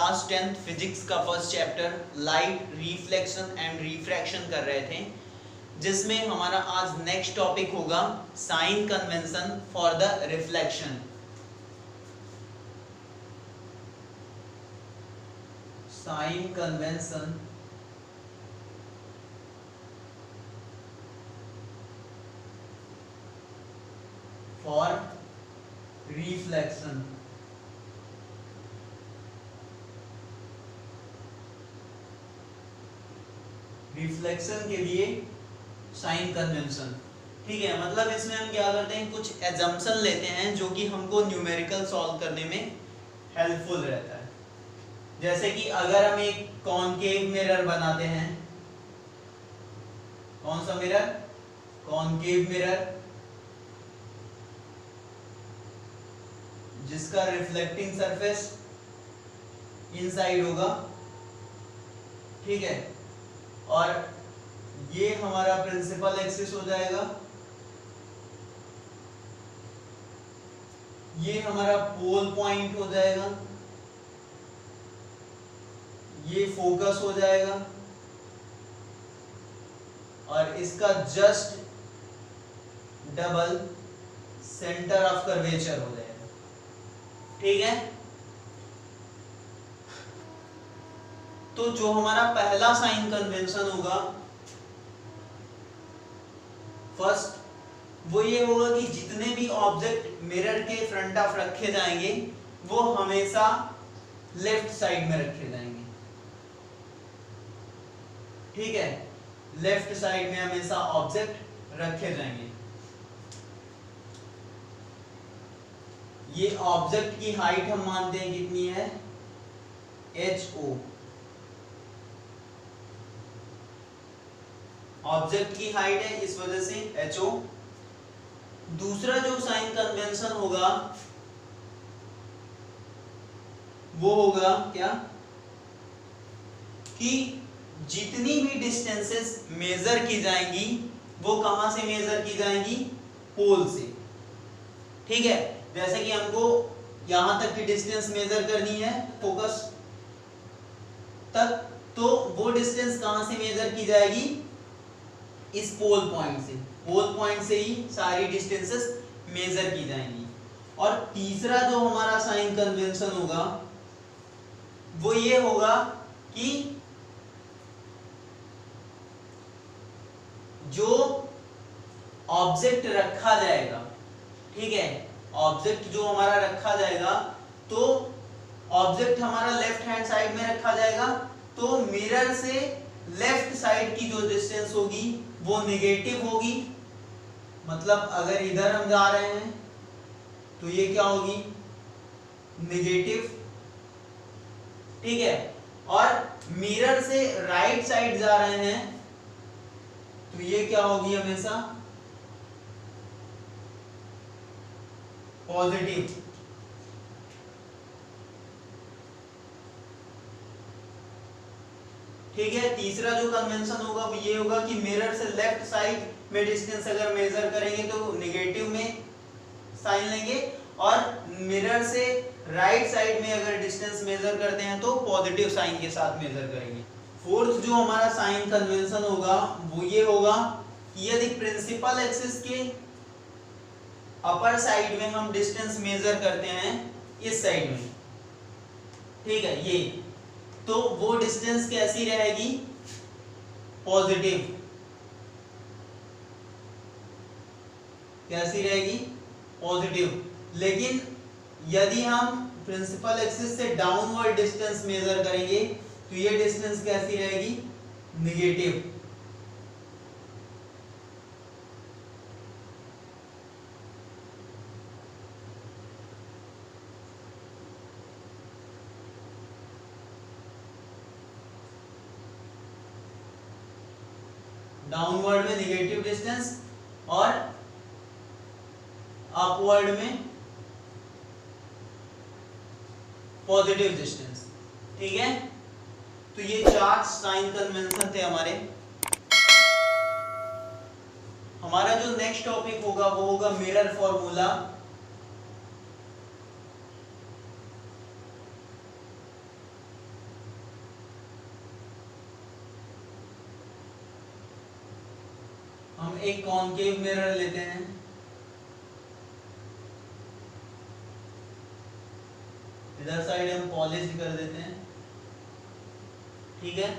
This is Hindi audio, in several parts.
क्लास 10th फिजिक्स का first chapter light reflection and refraction कर रहे थे, जिसमें हमारा आज नेक्स्ट टॉपिक होगा sign convention for the reflection. Sign convention for reflection. Reflection के लिए साइन कन्वेंशन, ठीक है। मतलब इसमें हम क्या करते हैं, कुछ एजम्पशन लेते हैं जो कि हमको न्यूमेरिकल सॉल्व करने में हेल्पफुल रहता है। जैसे कि अगर हम एक कॉनकेव मिरर बनाते हैं, कौन सा मिरर? कॉनकेव मिरर, जिसका रिफ्लेक्टिंग सरफेस इनसाइड होगा, ठीक है। और ये हमारा प्रिंसिपल एक्सिस हो जाएगा, ये हमारा पोल पॉइंट हो जाएगा, ये फोकस हो जाएगा, और इसका just double centre of curvature हो जाएगा, ठीक है। तो जो हमारा पहला साइन कन्वेंशन होगा फर्स्ट, वो ये होगा कि जितने भी ऑब्जेक्ट मिरर के फ्रंट ऑफ रखे जाएंगे वो हमेशा लेफ्ट साइड में रखे जाएंगे, ठीक है। लेफ्ट साइड में हमेशा ऑब्जेक्ट रखे जाएंगे। ये ऑब्जेक्ट की हाइट हम मानते हैं कितनी है, HO। ऑब्जेक्ट की हाइट है, इस वजह से HO। दूसरा जो साइन कन्वेंशन होगा वो होगा क्या, कि जितनी भी डिस्टेंसेस मेजर की जाएंगी वो कहां से मेजर की जाएंगी, पोल से, ठीक है। जैसे कि हमको यहां तक की डिस्टेंस मेजर करनी है फोकस तक, तो वो डिस्टेंस कहां से मेजर की जाएगी, इस पोल पॉइंट से। पोल पॉइंट से ही सारी डिस्टेंसेस मेजर की जाएंगी। और तीसरा जो हमारा साइन कन्वेंशन होगा वो ये होगा कि जो ऑब्जेक्ट रखा जाएगा, ठीक है, ऑब्जेक्ट जो हमारा रखा जाएगा, तो ऑब्जेक्ट हमारा लेफ्ट हैंड साइड में रखा जाएगा, तो मिरर से लेफ्ट साइड की जो डिस्टेंस होगी वो नेगेटिव होगी। मतलब अगर इधर हम जा रहे हैं तो ये क्या होगी, नेगेटिव, ठीक है। और मिरर से राइट साइड जा रहे हैं तो ये क्या होगी, हमेशा पॉजिटिव, ठीक है। तीसरा जो कन्वेंशन होगा वो ये होगा कि मिरर से लेफ्ट साइड में डिस्टेंस अगर मेजर करेंगे तो नेगेटिव में साइन लेंगे, और मिरर से राइट साइड में अगर डिस्टेंस मेजर करते हैं तो पॉजिटिव साइन के साथ मेजर करेंगे। फोर्थ जो हमारा साइन कन्वेंशन होगा वो ये होगा कि यदि प्रिंसिपल एक्सिस के अपर साइड में हम डिस्टेंस मेजर करते हैं इस साइड में, ठीक है, ये, तो वो डिस्टेंस कैसी रहेगी, पॉजिटिव। कैसी रहेगी, पॉजिटिव। लेकिन यदि हम प्रिंसिपल एक्सिस से डाउनवर्ड डिस्टेंस मेजर करेंगे तो ये डिस्टेंस कैसी रहेगी, नेगेटिव। डाउनवर्ड में नेगेटिव डिस्टेंस और अपवर्ड में पॉजिटिव डिस्टेंस, ठीक है। तो ये चार साइन कन्वेंशन थे हमारे। हमारा जो नेक्स्ट टॉपिक होगा वो होगा मिरर फॉर्मूला। एक कॉनकेव मिरर लेते हैं, इधर साइड हम पॉलिश कर देते हैं, ठीक है।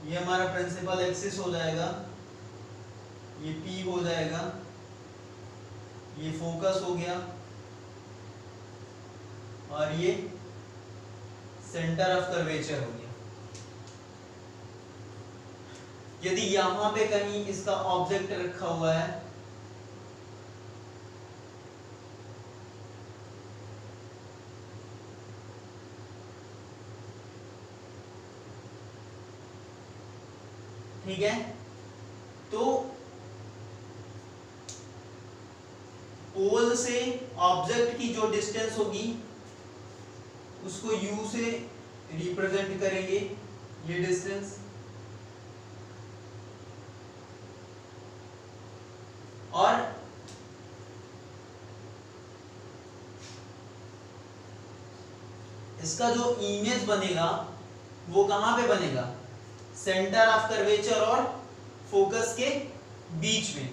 ये हमारा प्रिंसिपल एक्सिस हो जाएगा, ये P हो जाएगा, ये फोकस हो गया, और ये सेंटर ऑफ कर्वेचर हो गया। यदि यहां पे कहीं इसका ऑब्जेक्ट रखा हुआ है, ठीक है, तो पोल से ऑब्जेक्ट की जो डिस्टेंस होगी उसको U से रिप्रेजेंट करेंगे, ये डिस्टेंस, और इसका जो इमेज बनेगा वो कहां पे बनेगा, सेंटर ऑफ कर्वेचर और फोकस के बीच में।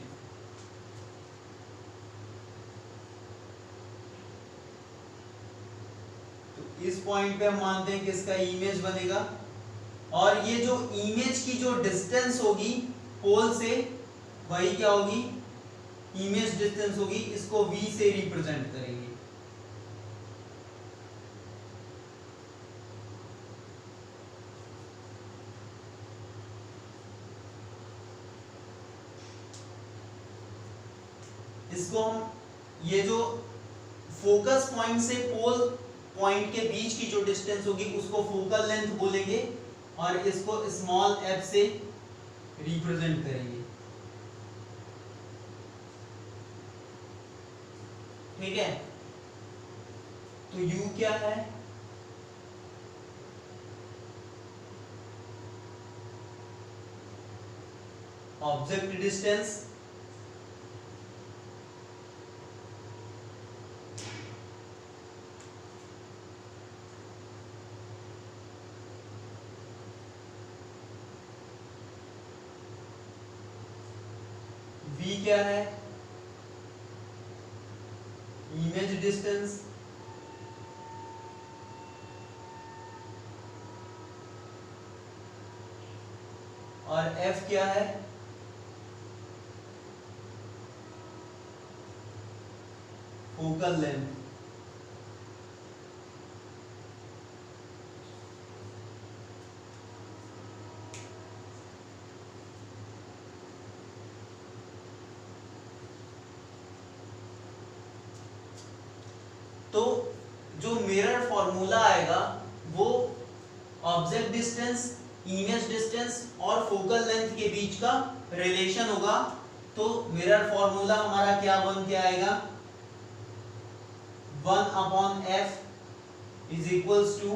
तो इस पॉइंट पे हम मानते हैं कि इसका इमेज बनेगा, और ये जो इमेज की जो डिस्टेंस होगी पोल से, वही क्या होगी, इमेज डिस्टेंस होगी, इसको V से रिप्रेजेंट करेंगे। इसको हम, ये जो फोकस पॉइंट से पोल पॉइंट के बीच की जो डिस्टेंस होगी उसको फोकल लेंथ बोलेंगे, और इसको स्मॉल f से रिप्रेजेंट करेंगे, ठीक है। तो U क्या है, ऑब्जेक्ट डिस्टेंस, V क्या है, इमेज डिस्टेंस, और F क्या है, फोकल लेंथ। तो जो मिरर फॉर्मूला आएगा वो ऑब्जेक्ट डिस्टेंस, इमेज डिस्टेंस और फोकल लेंथ के बीच का रिलेशन होगा। तो मिरर फॉर्मूला हमारा क्या बन के आएगा, 1/f is equals to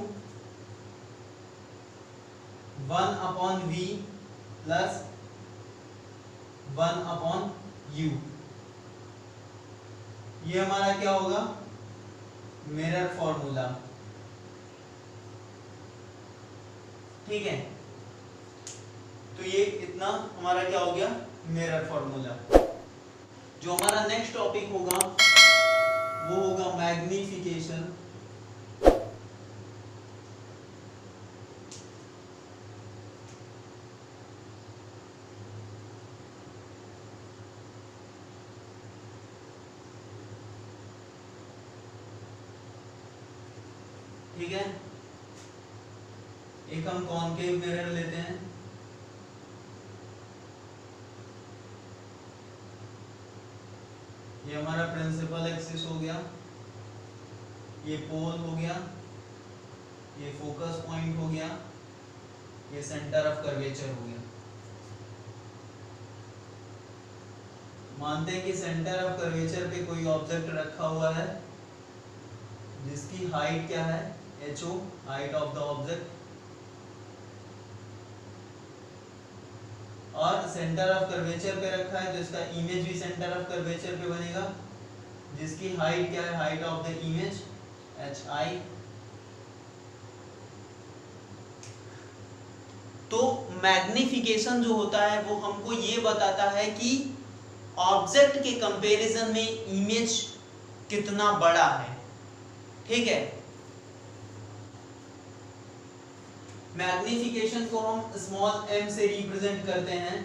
1/v plus 1/u। ये हमारा क्या होगा, मिरर फॉर्मूला, ठीक है। तो ये इतना हमारा क्या हो गया, मिरर फॉर्मूला। जो हमारा नेक्स्ट टॉपिक होगा वो होगा मैग्निफिकेशन। ठीक है, एक हम कॉनकेव मिरर लेते हैं, ये हमारा प्रिंसिपल एक्सिस हो गया, ये पोल हो गया, ये फोकस पॉइंट हो गया, ये सेंटर ऑफ कर्वेचर हो गया। मानते हैं कि सेंटर ऑफ कर्वेचर पे कोई ऑब्जेक्ट रखा हुआ है जिसकी हाइट क्या है, HO, height of the object, और सेंटर ऑफ कर्वेचर पे रखा है, तो इसका इमेज भी सेंटर ऑफ कर्वेचर पे बनेगा, जिसकी हाइट क्या है, height of the image HI। तो मैग्निफिकेशन जो होता है वो हमको ये बताता है कि ऑब्जेक्ट के कंपैरिजन में इमेज कितना बड़ा है। ठीक है, मैग्निफिकेशन को हम स्मॉल m से रिप्रेजेंट करते हैं।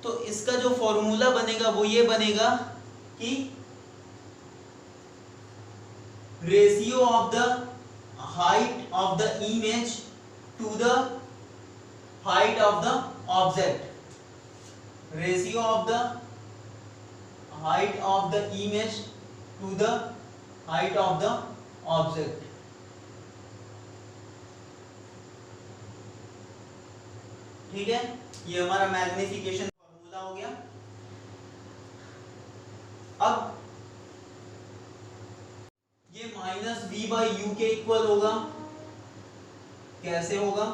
तो इसका जो फॉर्मूला बनेगा वो ये बनेगा कि ratio of the height of the image to the height of the object, ratio of the height of the image to the height of the object. ठीक है, ये हमारा मैग्निफिकेशन फॉर्मूला हो गया। अब ये माइनस v बाई यू के इक्वल होगा। कैसे होगा?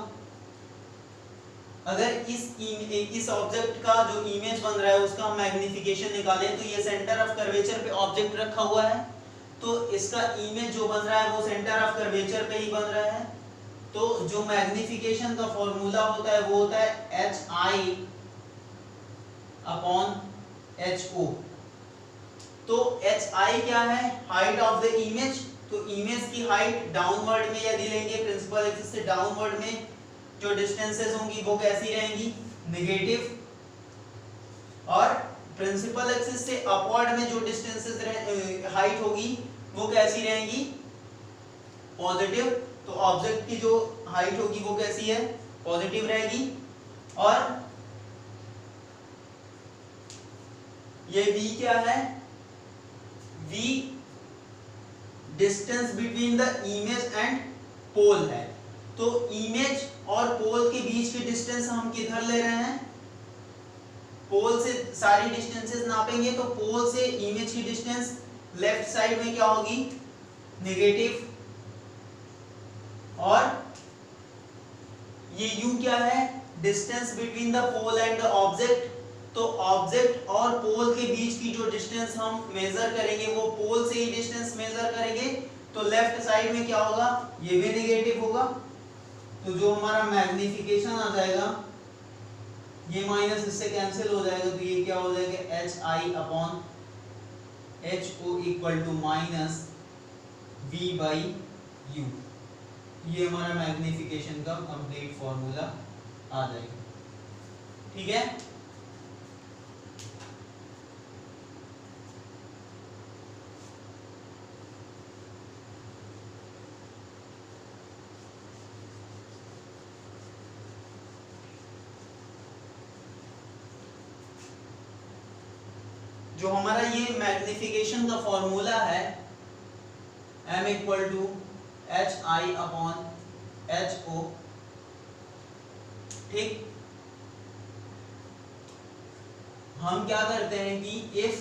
अगर इस ऑब्जेक्ट का जो इमेज बन रहा है उसका मैग्निफिकेशन निकालें तो ये सेंटर ऑफ कर्वेचर पे ऑब्जेक्ट रखा हुआ है, तो इसका इमेज जो बन रहा है वो सेंटर ऑफ कर्वेचर पे ही बन रहा है। तो जो मैग्निफिकेशन का फॉर्मूला होता है वो होता है HI अपॉन HO। तो HI क्या है? Height of the image. तो इमेज की हाइट डाउनवर्ड में यदि लेंगे, प्रिंसिपल एक्सिस से डाउनवर्ड में जो डिस्टेंसेस होंगी वो कैसी रहेंगी? नेगेटिव। और प्रिंसिपल एक्सिस से अपवर्ड में जो डिस्टेंसेस हाइट होगी वो कैसी रहेंगी? पॉजिटिव। तो ऑब्जेक्ट की जो हाइट होगी वो कैसी है? पॉजिटिव रहेगी। और ये v क्या है? v distance between the image and pole है। तो इमेज और पोल के बीच की डिस्टेंस हम किधर ले रहे हैं? पोल से सारी डिस्टेंसेस नापेंगे तो पोल से इमेज की डिस्टेंस लेफ्ट साइड में क्या होगी? नेगेटिव। और ये u क्या है? Distance between the pole and the object. तो ऑब्जेक्ट और पोल के बीच की जो डिस्टेंस हम मेजर करेंगे वो पोल से ही डिस्टेंस मेजर करेंगे, तो लेफ्ट साइड में क्या होगा? ये भी नेगेटिव होगा। तो जो हमारा मैग्निफिकेशन आ जाएगा ये माइनस इससे कैंसिल हो जाएगा, तो ये क्या हो जाएगा? HI upon HO equal to minus v by u. ये हमारा मैग्निफिकेशन का कंप्लीट फॉर्मूला आ जाएगा। ठीक है, जो हमारा ये मैग्निफिकेशन का फॉर्मूला है m equal to HI upon HO। ठीक, हम क्या करते हैं कि if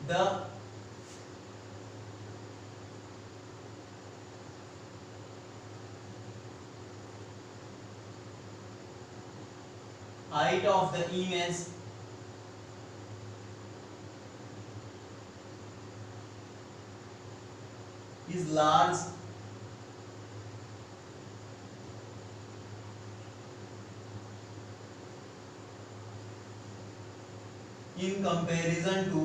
the height of the image is large in comparison to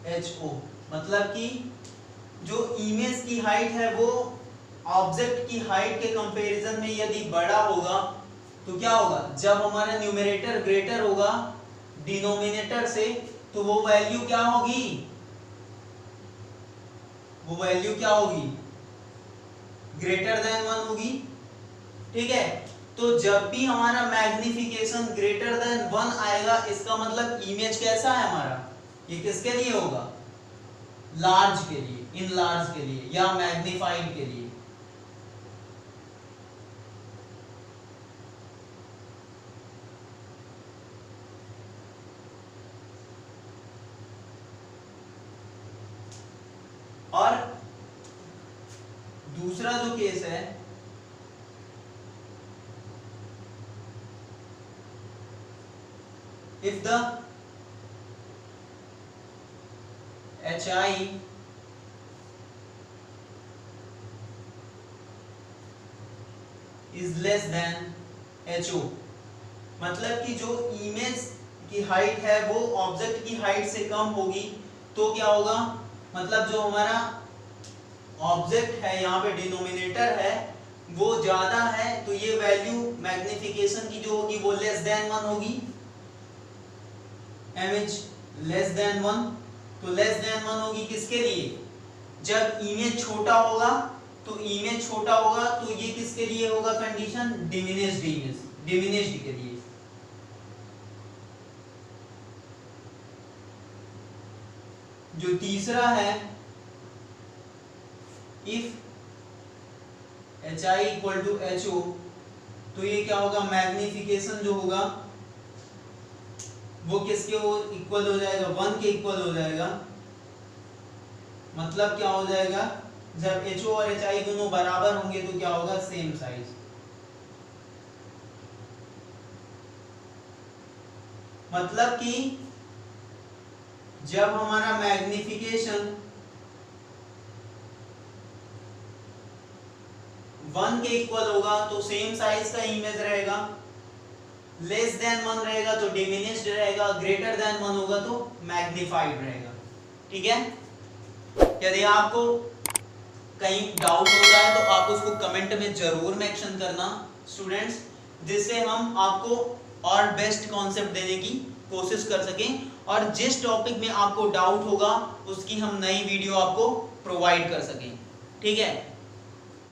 HO, मतलब कि जो इमेज की हाइट है वो ऑब्जेक्ट की हाइट के कंपैरिजन में यदि बड़ा होगा तो क्या होगा? जब हमारा न्यूमरेटर ग्रेटर होगा डिनोमिनेटर से तो वो वैल्यू क्या होगी? वो वैल्यू क्या होगी? ग्रेटर देन 1 होगी। ठीक है, तो जब भी हमारा मैग्निफिकेशन ग्रेटर देन 1 आएगा इसका मतलब इमेज कैसा है हमारा? ये किसके लिए होगा? लार्ज के लिए, इन लार्ज के लिए या मैग्नीफाइड के लिए। और दूसरा जो केस है if the HI is less than HO, मतलब कि जो इमेज की हाइट है वो ऑब्जेक्ट की हाइट से कम होगी तो क्या होगा, मतलब जो हमारा ऑब्जेक्ट है यहाँ पे डिनोमिनेटर है वो ज्यादा है तो ये वैल्यू मैग्निफिकेशन की जो होगी वो लेस देन 1 होगी, इमेज लेस देन 1। तो लेस देन 1 होगी किसके लिए, जब इमेज छोटा होगा, तो इमेज छोटा होगा तो ये किसके लिए होगा कंडीशन, डिमिनिश्ड इमेज, डिमिनिश्ड के लिए। जो तीसरा है if HI equal to HO, तो ये क्या होगा, मैग्निफिकेशन जो होगा वो किसके इक्वल हो जाएगा, 1 के इक्वल हो जाएगा। मतलब क्या हो जाएगा, जब HO और HI दोनों बराबर होंगे तो क्या होगा, सेम साइज। मतलब कि जब हमारा मैग्निफिकेशन 1 के इक्वल होगा तो सेम साइज का इमेज रहेगा, लेस देन 1 रहेगा तो डिमिनिश्ड रहेगा, ग्रेटर देन 1 होगा तो मैग्निफाइड रहेगा। ठीक है, यदि आपको कहीं डाउट होता है तो आप उसको कमेंट में जरूर मेंशन करना स्टूडेंट्स, जिससे हम आपको और बेस्ट कॉन्सेप्ट देने की कोशिश कर सकें, और जिस टॉपिक में आपको डाउट होगा उसकी हम नई वीडियो आपको प्रोवाइड कर सकें। ठीक है।